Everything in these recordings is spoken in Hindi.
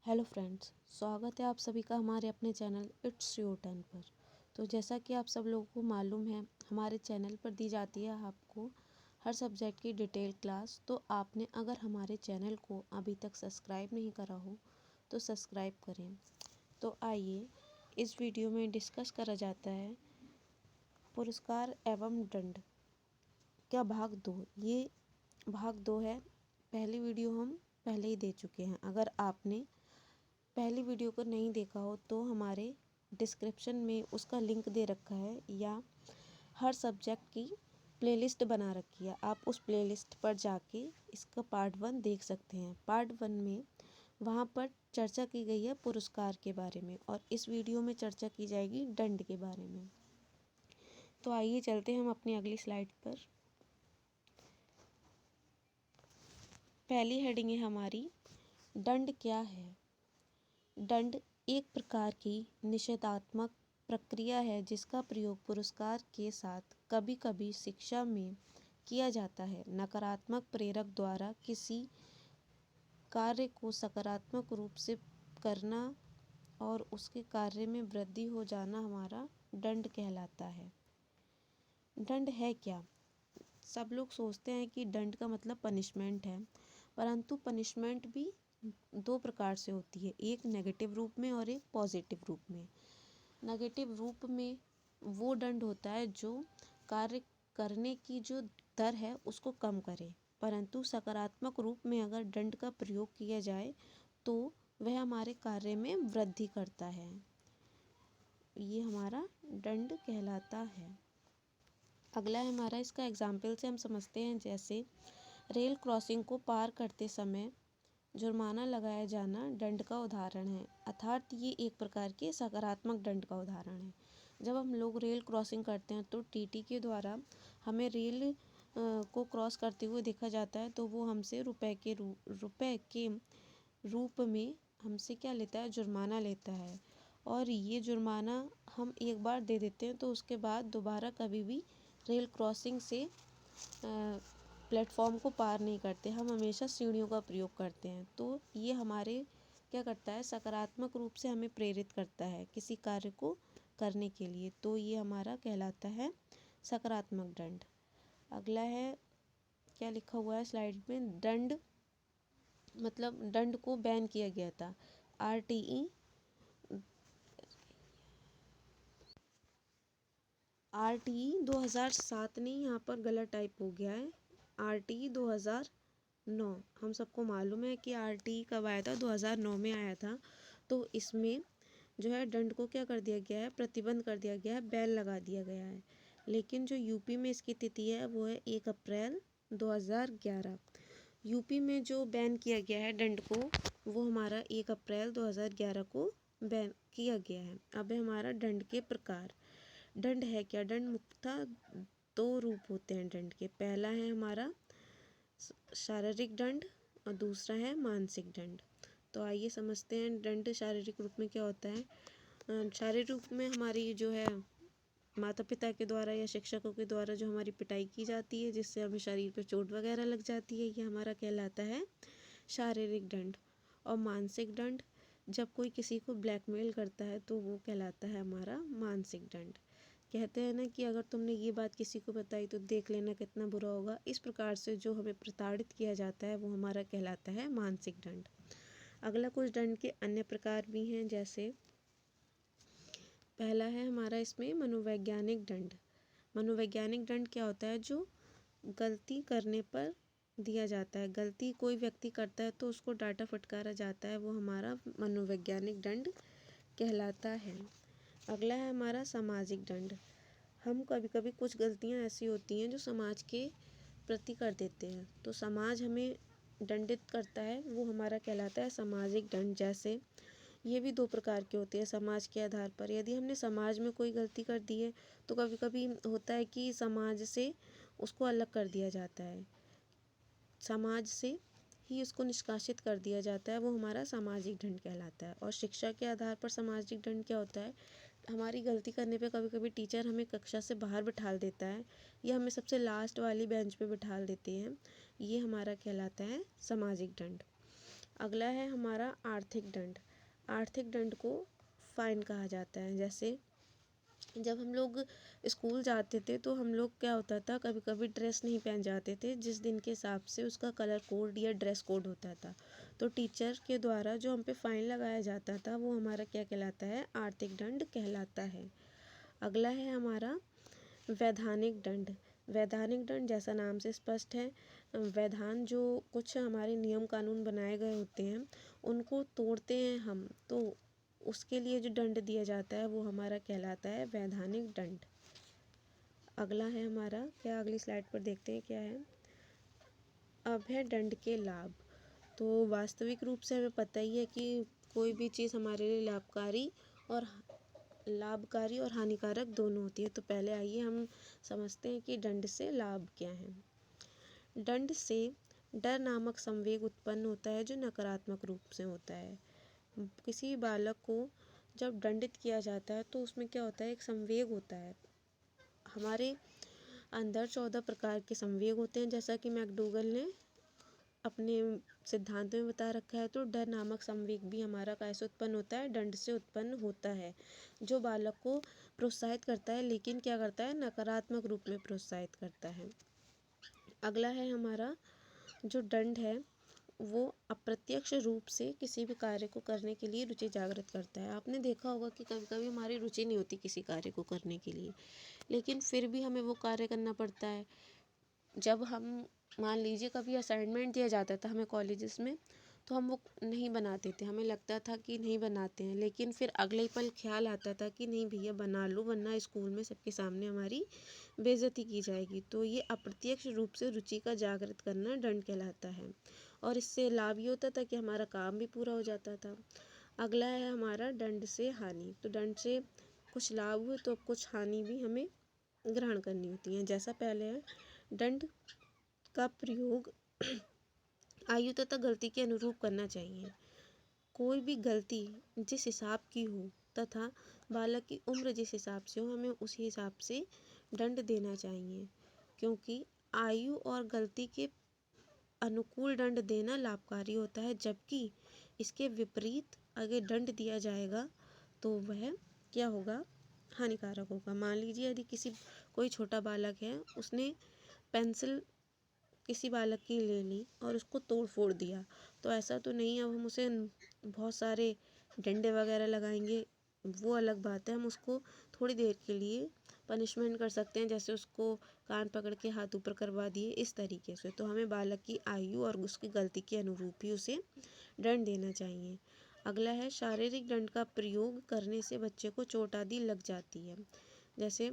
हेलो फ्रेंड्स, स्वागत है आप सभी का हमारे अपने चैनल इट्स योर टर्न पर। तो जैसा कि आप सब लोगों को मालूम है, हमारे चैनल पर दी जाती है आपको हर सब्जेक्ट की डिटेल क्लास। तो आपने अगर हमारे चैनल को अभी तक सब्सक्राइब नहीं करा हो तो सब्सक्राइब करें। तो आइए इस वीडियो में डिस्कस करा जाता है पुरस्कार एवं दंड का भाग 2। ये भाग 2 है। पहली वीडियो हम पहले ही दे चुके हैं। अगर आपने पहली वीडियो को नहीं देखा हो तो हमारे डिस्क्रिप्शन में उसका लिंक दे रखा है, या हर सब्जेक्ट की प्लेलिस्ट बना रखी है, आप उस प्लेलिस्ट पर जाके इसका पार्ट 1 देख सकते हैं। पार्ट 1 में वहाँ पर चर्चा की गई है पुरस्कार के बारे में, और इस वीडियो में चर्चा की जाएगी दंड के बारे में। तो आइए चलते हैं हम अपनी अगली स्लाइड पर। पहली हेडिंग है हमारी, दंड क्या है। दंड एक प्रकार की निषेधात्मक प्रक्रिया है जिसका प्रयोग पुरस्कार के साथ कभी कभी शिक्षा में किया जाता है। नकारात्मक प्रेरक द्वारा किसी कार्य को सकारात्मक रूप से करना और उसके कार्य में वृद्धि हो जाना हमारा दंड कहलाता है। दंड है क्या? सब लोग सोचते हैं कि दंड का मतलब पनिशमेंट है, परंतु पनिशमेंट भी दो प्रकार से होती है, एक नेगेटिव रूप में और एक पॉजिटिव रूप में। नेगेटिव रूप में वो दंड होता है जो कार्य करने की जो दर है उसको कम करे, परंतु सकारात्मक रूप में अगर दंड का प्रयोग किया जाए तो वह हमारे कार्य में वृद्धि करता है। ये हमारा दंड कहलाता है। अगला है हमारा, इसका एग्जाम्पल से हम समझते हैं। जैसे रेल क्रॉसिंग को पार करते समय जुर्माना लगाया जाना दंड का उदाहरण है, अर्थात ये एक प्रकार के सकारात्मक दंड का उदाहरण है। जब हम लोग रेल क्रॉसिंग करते हैं तो टीटी के द्वारा हमें रेल को क्रॉस करते हुए देखा जाता है, तो वो हमसे रुपए के रूप में हमसे क्या लेता है? जुर्माना लेता है। और ये जुर्माना हम एक बार दे देते हैं तो उसके बाद दोबारा कभी भी रेल क्रॉसिंग से प्लेटफॉर्म को पार नहीं करते, हम हमेशा सीढ़ियों का प्रयोग करते हैं। तो ये हमारे क्या करता है? सकारात्मक रूप से हमें प्रेरित करता है किसी कार्य को करने के लिए। तो ये हमारा कहलाता है सकारात्मक दंड। अगला है, क्या लिखा हुआ है स्लाइड में? दंड मतलब दंड को बैन किया गया था। आरटीई 2007 नहीं, यहाँ पर गलत टाइप हो गया है। आरटीई 2009, हम सबको मालूम है कि आरटीई कब आया था? 2009 में आया था। तो इसमें जो है दंड को क्या कर दिया गया है? प्रतिबंध कर दिया गया है, बैन लगा दिया गया है। लेकिन जो यूपी में इसकी तिथि है वो है 1 अप्रैल 2011। यूपी में जो बैन किया गया है दंड को, वो हमारा 1 अप्रैल 2011 को बैन किया गया है। अब है हमारा दंड के प्रकार। दंड है क्या? दंड मुख्यतः दो रूप होते हैं दंड के। पहला है हमारा शारीरिक दंड और दूसरा है मानसिक दंड। तो आइए समझते हैं दंड शारीरिक रूप में क्या होता है। शारीरिक रूप में हमारी जो है माता पिता के द्वारा या शिक्षकों के द्वारा जो हमारी पिटाई की जाती है, जिससे हमें शरीर पर चोट वगैरह लग जाती है, ये हमारा कहलाता है शारीरिक दंड। और मानसिक दंड, जब कोई किसी को ब्लैकमेल करता है तो वो कहलाता है हमारा मानसिक दंड। कहते हैं ना कि अगर तुमने ये बात किसी को बताई तो देख लेना कितना बुरा होगा। इस प्रकार से जो हमें प्रताड़ित किया जाता है वो हमारा कहलाता है मानसिक दंड। अगला कुछ दंड के अन्य प्रकार भी हैं। जैसे पहला है हमारा इसमें मनोवैज्ञानिक दंड। मनोवैज्ञानिक दंड क्या होता है? जो गलती करने पर दिया जाता है। गलती कोई व्यक्ति करता है तो उसको डांटा फटकारा जाता है, वो हमारा मनोवैज्ञानिक दंड कहलाता है। अगला है हमारा सामाजिक दंड। हम कभी कभी कुछ गलतियां ऐसी होती हैं जो समाज के प्रति कर देते हैं, तो समाज हमें दंडित करता है, वो हमारा कहलाता है सामाजिक दंड। जैसे ये भी दो प्रकार के होते हैं समाज के आधार पर। यदि हमने समाज में कोई गलती कर दी है तो कभी कभी होता है कि समाज से उसको अलग कर दिया जाता है, समाज से ही उसको निष्कासित कर दिया जाता है, वो हमारा सामाजिक दंड कहलाता है। और शिक्षा के आधार पर सामाजिक दंड क्या होता है? हमारी गलती करने पे कभी कभी टीचर हमें कक्षा से बाहर बिठा देता है, या हमें सबसे लास्ट वाली बेंच पे बिठा देते हैं, ये हमारा कहलाता है सामाजिक दंड। अगला है हमारा आर्थिक दंड। आर्थिक दंड को फाइन कहा जाता है। जैसे जब हम लोग स्कूल जाते थे तो हम लोग क्या होता था, कभी कभी ड्रेस नहीं पहन जाते थे जिस दिन के हिसाब से उसका कलर कोड या ड्रेस कोड होता था, तो टीचर के द्वारा जो हम पे फाइन लगाया जाता था वो हमारा क्या कहलाता है, आर्थिक दंड कहलाता है। अगला है हमारा वैधानिक दंड। वैधानिक दंड जैसा नाम से स्पष्ट है, वैधान जो कुछ हमारे नियम कानून बनाए गए होते हैं उनको तोड़ते हैं हम, तो उसके लिए जो दंड दिया जाता है वो हमारा कहलाता है वैधानिक दंड। अगला है हमारा, क्या अगली स्लाइड पर देखते हैं क्या है। अब है दंड के लाभ। तो वास्तविक रूप से हमें पता ही है कि कोई भी चीज़ हमारे लिए लाभकारी और हानिकारक दोनों होती है। तो पहले आइए हम समझते हैं कि दंड से लाभ क्या है। दंड से डर नामक संवेग उत्पन्न होता है जो नकारात्मक रूप से होता है। किसी बालक को जब दंडित किया जाता है तो उसमें क्या होता है, एक संवेग होता है। हमारे अंदर 14 प्रकार के संवेग होते हैं, जैसा कि मैकडूगल ने अपने सिद्धांत में बता रखा है। तो डर नामक संवेग भी हमारा कैसे उत्पन्न होता है, दंड से उत्पन्न होता है, जो बालक को प्रोत्साहित करता है, लेकिन क्या करता है, नकारात्मक रूप में प्रोत्साहित करता है। अगला है हमारा, जो दंड है वो अप्रत्यक्ष रूप से किसी भी कार्य को करने के लिए रुचि जागृत करता है। आपने देखा होगा कि कभी कभी हमारी रुचि नहीं होती किसी कार्य को करने के लिए, लेकिन फिर भी हमें वो कार्य करना पड़ता है। जब हम मान लीजिए कभी असाइनमेंट दिया जाता था हमें कॉलेजेस में, तो हम वो नहीं बनाते थे, हमें लगता था कि नहीं बनाते हैं, लेकिन फिर अगले ही पल ख्याल आता था कि नहीं भैया बना लो, वरना स्कूल में सबके सामने हमारी बेइज्जती की जाएगी। तो ये अप्रत्यक्ष रूप से रुचि का जागृत करना दंड कहलाता है, और इससे लाभ ये होता था कि हमारा काम भी पूरा हो जाता था। अगला है हमारा दंड से हानि। तो दंड से कुछ लाभ हुए तो कुछ हानि भी हमें ग्रहण करनी होती है। जैसा पहले है, दंड का प्रयोग आयु तथा गलती के अनुरूप करना चाहिए। कोई भी गलती जिस हिसाब की हो तथा बालक की उम्र जिस हिसाब से हो, हमें उसी हिसाब से दंड देना चाहिए, क्योंकि आयु और गलती के अनुकूल दंड देना लाभकारी होता है, जबकि इसके विपरीत अगर दंड दिया जाएगा तो वह क्या होगा, हानिकारक होगा। मान लीजिए यदि कोई छोटा बालक है, उसने पेंसिल किसी बालक की ले ली और उसको तोड़ फोड़ दिया, तो ऐसा तो नहीं है अब हम उसे बहुत सारे डंडे वगैरह लगाएंगे, वो अलग बात है। हम उसको थोड़ी देर के लिए पनिशमेंट कर सकते हैं, जैसे उसको कान पकड़ के हाथ ऊपर करवा दिए, इस तरीके से। तो हमें बालक की आयु और उसकी गलती के अनुरूप ही उसे दंड देना चाहिए। अगला है, शारीरिक दंड का प्रयोग करने से बच्चे को चोट आदि लग जाती है। जैसे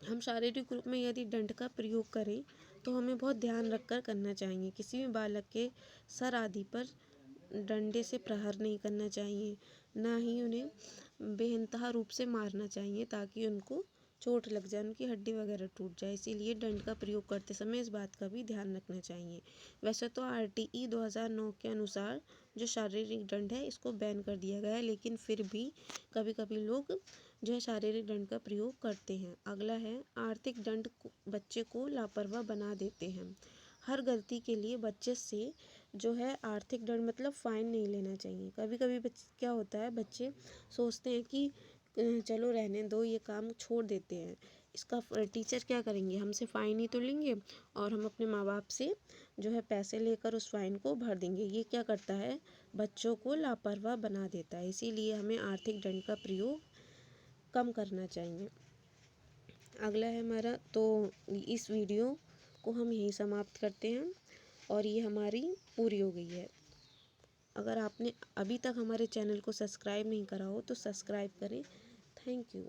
हम शारीरिक रूप में यदि दंड का प्रयोग करें तो हमें बहुत ध्यान रखकर करना चाहिए। किसी भी बालक के सर आदि पर डंडे से प्रहार नहीं करना चाहिए, ना ही उन्हें बेइंतहा रूप से मारना चाहिए ताकि उनको चोट लग जाए, उनकी हड्डी वगैरह टूट जाए। इसीलिए दंड का प्रयोग करते समय इस बात का भी ध्यान रखना चाहिए। वैसे तो RTE 2009 के अनुसार जो शारीरिक दंड है इसको बैन कर दिया गया है, लेकिन फिर भी कभी कभी लोग जो है शारीरिक दंड का प्रयोग करते हैं। अगला है, आर्थिक दंड बच्चे को लापरवाह बना देते हैं। हर गलती के लिए बच्चे से जो है आर्थिक दंड मतलब फ़ाइन नहीं लेना चाहिए। कभी कभी क्या होता है, बच्चे सोचते हैं कि चलो रहने दो, ये काम छोड़ देते हैं, इसका टीचर क्या करेंगे, हमसे फ़ाइन ही तो लेंगे और हम अपने माँ बाप से जो है पैसे लेकर उस फ़ाइन को भर देंगे। ये क्या करता है, बच्चों को लापरवाह बना देता है। इसीलिए हमें आर्थिक दंड का प्रयोग कम करना चाहिए। अगला है हमारा, तो इस वीडियो को हम यहीं समाप्त करते हैं और ये हमारी पूरी हो गई है। अगर आपने अभी तक हमारे चैनल को सब्सक्राइब नहीं करा हो तो सब्सक्राइब करें। Thank you.